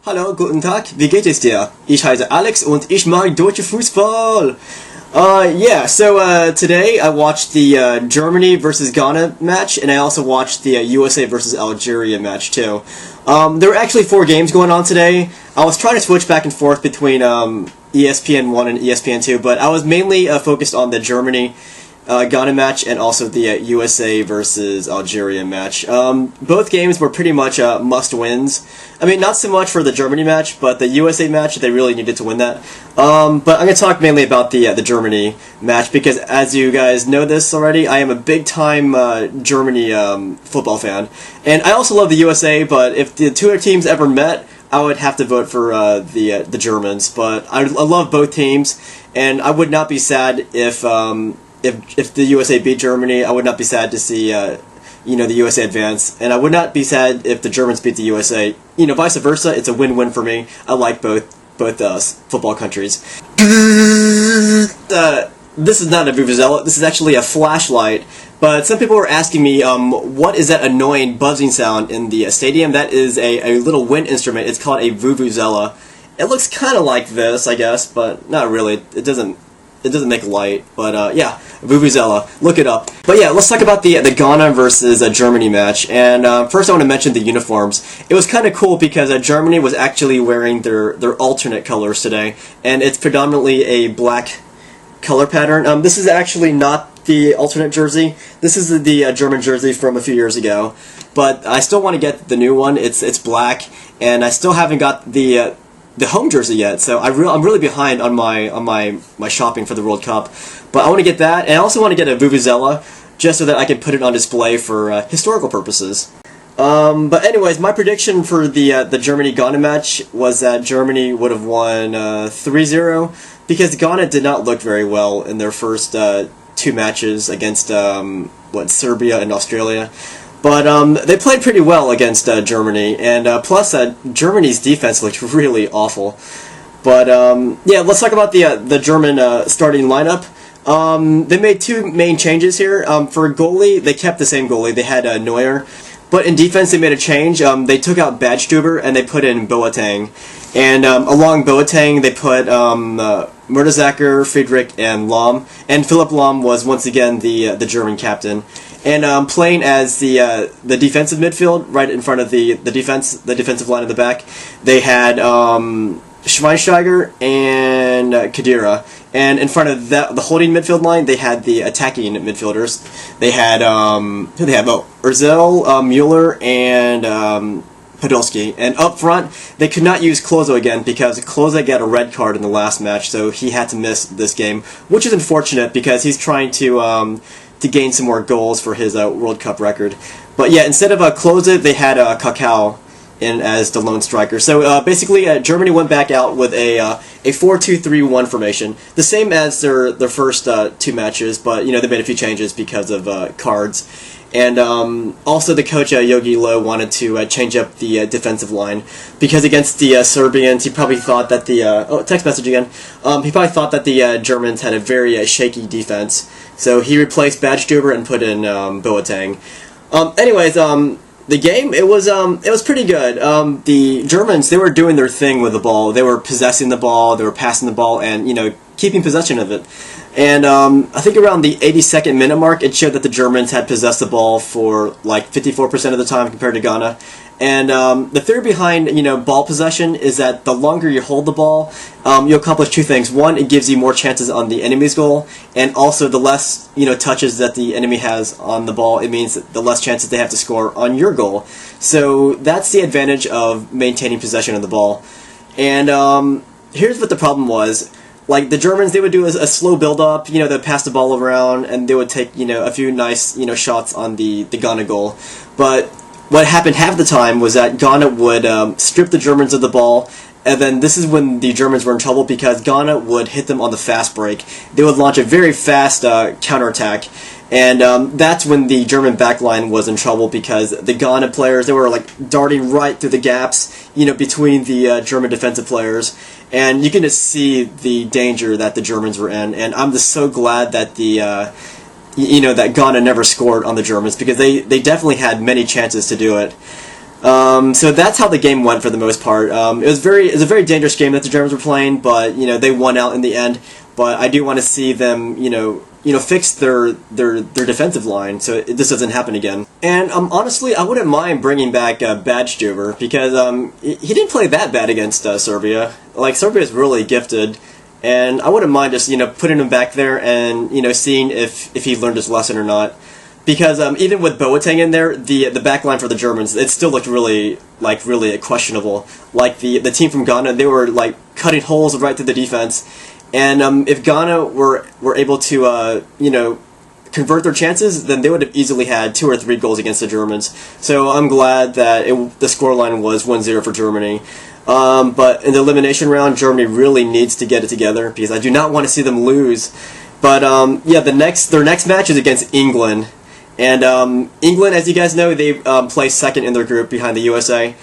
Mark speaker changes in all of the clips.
Speaker 1: Hallo, guten Tag, wie geht es dir? Ich heiße Alex und ich mag deutsche Fußball. Today I watched the Germany versus Ghana match, and I also watched the USA versus Algeria match too. There were actually 4 games going on today. I was trying to switch back and forth between ESPN 1 and ESPN 2, but I was mainly focused on the Germany Ghana match and also the USA versus Algeria match. Both games were pretty much must-wins. I mean, not so much for the Germany match, but the USA match, they really needed to win that. But I'm going to talk mainly about the Germany match because, as you guys know this already, I am a big-time Germany football fan. And I also love the USA, but if the two teams ever met, I would have to vote for the Germans. But I love both teams, and I would not be sad if the USA beat Germany. I would not be sad to see the USA advance, and I would not be sad if the Germans beat the USA. Vice versa. It's a win-win for me. I like both football countries. This is not a vuvuzela. This is actually a flashlight. But some people were asking me, what is that annoying buzzing sound in the stadium? That is a little wind instrument. It's called a vuvuzela. It looks kind of like this, I guess, but not really. It doesn't make light, but yeah, vuvuzela. Look it up. But yeah, let's talk about the Ghana versus Germany match. And first, I want to mention the uniforms. It was kind of cool because Germany was actually wearing their alternate colors today, and it's predominantly a black color pattern. This is actually not the alternate jersey. This is the German jersey from a few years ago, but I still want to get the new one. It's black, and I still haven't got the home jersey yet, so I'm really behind on my shopping for the World Cup. But I want to get that, and I also want to get a vuvuzela just so that I can put it on display for historical purposes. But anyways, my prediction for the Germany-Ghana match was that Germany would have won 3-0 because Ghana did not look very well in their first 2 matches against Serbia and Australia. But they played pretty well against Germany, and plus Germany's defense looked really awful. But yeah, let's talk about the German starting lineup. They made 2 main changes here. For goalie, they kept the same goalie. They had Neuer. But in defense, they made a change. They took out Badstuber and they put in Boateng. And along Boateng, they put Mertesacker, Friedrich, and Lahm. And Philipp Lahm was once again the German captain. And playing as the defensive midfield, right in front of the defensive line in the back, they had Schweinsteiger and Khedira. And in front of the holding midfield line, they had the attacking midfielders. They had who they have? Oh, Ozil, Mueller, and Podolski. And up front, they could not use Klose again because Klose got a red card in the last match, so he had to miss this game, which is unfortunate because he's trying to gain some more goals for his World Cup record. But yeah, instead of Klose, they had Kakao in as the lone striker. So basically, Germany went back out with a 4-2-3-1 formation, the same as their first 2 matches, but they made a few changes because of cards. And also the coach, Yogi Low, wanted to change up the defensive line because against the Serbians, he probably thought that text message again. He probably thought that the Germans had a very shaky defense, so he replaced Badstuber and put in Boateng. Anyways, the game, it was pretty good. The Germans, they were doing their thing with the ball. They were possessing the ball, they were passing the ball, and keeping possession of it. And I think around the 82nd minute mark, it showed that the Germans had possessed the ball for like 54% of the time compared to Ghana. And the theory behind ball possession is that the longer you hold the ball, you accomplish 2 things. One, it gives you more chances on the enemy's goal, and also the less touches that the enemy has on the ball, it means that the less chances they have to score on your goal. So that's the advantage of maintaining possession of the ball. And here's what the problem was. Like the Germans, they would do a slow build-up, they'd pass the ball around, and they would take, a few nice, shots on the Ghana goal. But what happened half the time was that Ghana would strip the Germans of the ball, and then this is when the Germans were in trouble because Ghana would hit them on the fast break. They would launch a very fast counterattack, and that's when the German backline was in trouble because the Ghana players, they were like darting right through the gaps, between the German defensive players. And you can just see the danger that the Germans were in, and I'm just so glad that that Ghana never scored on the Germans because they definitely had many chances to do it. So that's how the game went for the most part. It was a very dangerous game that the Germans were playing, but they won out in the end. But I do want to see them fix their defensive line so this doesn't happen again. And honestly, I wouldn't mind bringing back Badgejover because he didn't play that bad against Serbia. Like, Serbia is really gifted, and I wouldn't mind just putting him back there and seeing if he learned his lesson or not. Because even with Boateng in there, the back line for the Germans, it still looked really questionable. Like the team from Ghana, they were like cutting holes right through the defense. And if Ghana were able to convert their chances, then they would have easily had 2 or 3 goals against the Germans. So I'm glad that the scoreline was 1-0 for Germany. But in the elimination round, Germany really needs to get it together because I do not want to see them lose. But yeah, their next match is against England. And England, as you guys know, they placed second in their group behind the USA.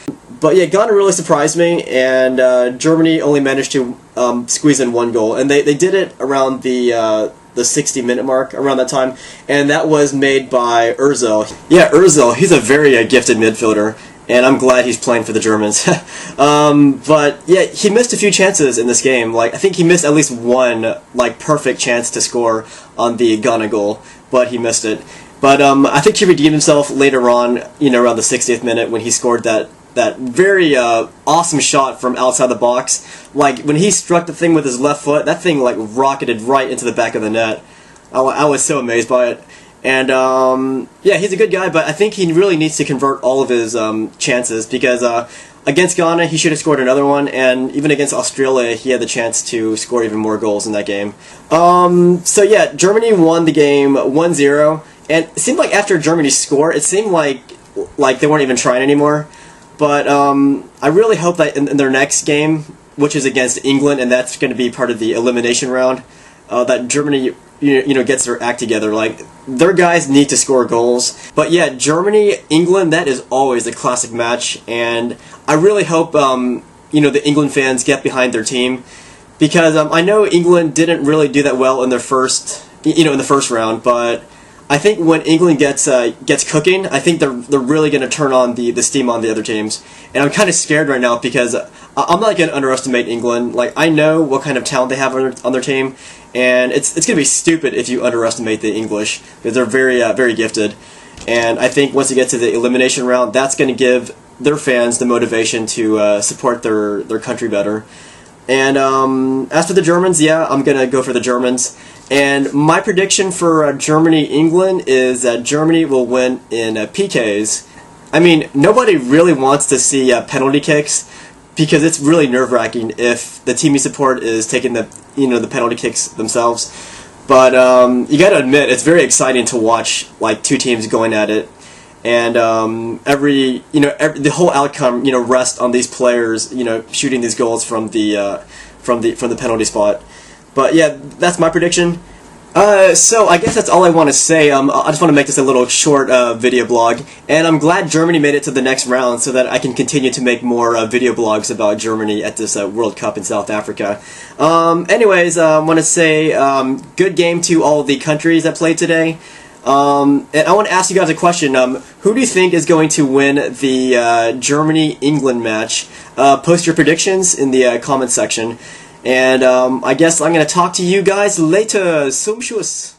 Speaker 1: But yeah, Ghana really surprised me, and Germany only managed to squeeze in 1 goal. And they did it around the 60-minute mark, around that time. And that was made by Ozil. Yeah, Ozil, he's a very gifted midfielder, and I'm glad he's playing for the Germans. But yeah, he missed a few chances in this game. Like, I think he missed at least one perfect chance to score on the Ghana goal, but he missed it. But I think he redeemed himself later on, around the 60th minute when he scored that very awesome shot from outside the box. Like, when he struck the thing with his left foot, that thing rocketed right into the back of the net. I was so amazed by it. And yeah, he's a good guy, but I think he really needs to convert all of his chances because against Ghana, he should have scored another one, and even against Australia, he had the chance to score even more goals in that game. So yeah, Germany won the game 1-0. And it seemed like after Germany scored, it seemed like they weren't even trying anymore. But I really hope that in their next game, which is against England, and that's going to be part of the elimination round, that Germany gets their act together. Like, their guys need to score goals. But yeah, Germany, England, that is always a classic match. And I really hope the England fans get behind their team, because I know England didn't really do that well in their first in the first round, but I think when England gets cooking, I think they're really going to turn on the steam on the other teams. And I'm kind of scared right now because I'm not going to underestimate England. Like, I know what kind of talent they have on their team, and it's going to be stupid if you underestimate the English because they're very gifted. And I think once you get to the elimination round, that's going to give their fans the motivation to support their country better. And as for the Germans, yeah, I'm going to go for the Germans. And my prediction for Germany-England is that Germany will win in PKs. I mean, nobody really wants to see penalty kicks because it's really nerve-wracking if the team you support is taking the penalty kicks themselves. But you got to admit, it's very exciting to watch two teams going at it, and the whole outcome rests on these players shooting these goals from the penalty spot. But yeah, that's my prediction. So I guess that's all I want to say. I just want to make this a little short video blog, and I'm glad Germany made it to the next round so that I can continue to make more video blogs about Germany at this World Cup in South Africa. Anyways, I want to say good game to all the countries that played today. And I want to ask you guys a question. Who do you think is going to win the Germany-England match? Post your predictions in the comment section. And I guess I'm going to talk to you guys later. Zum Schluss.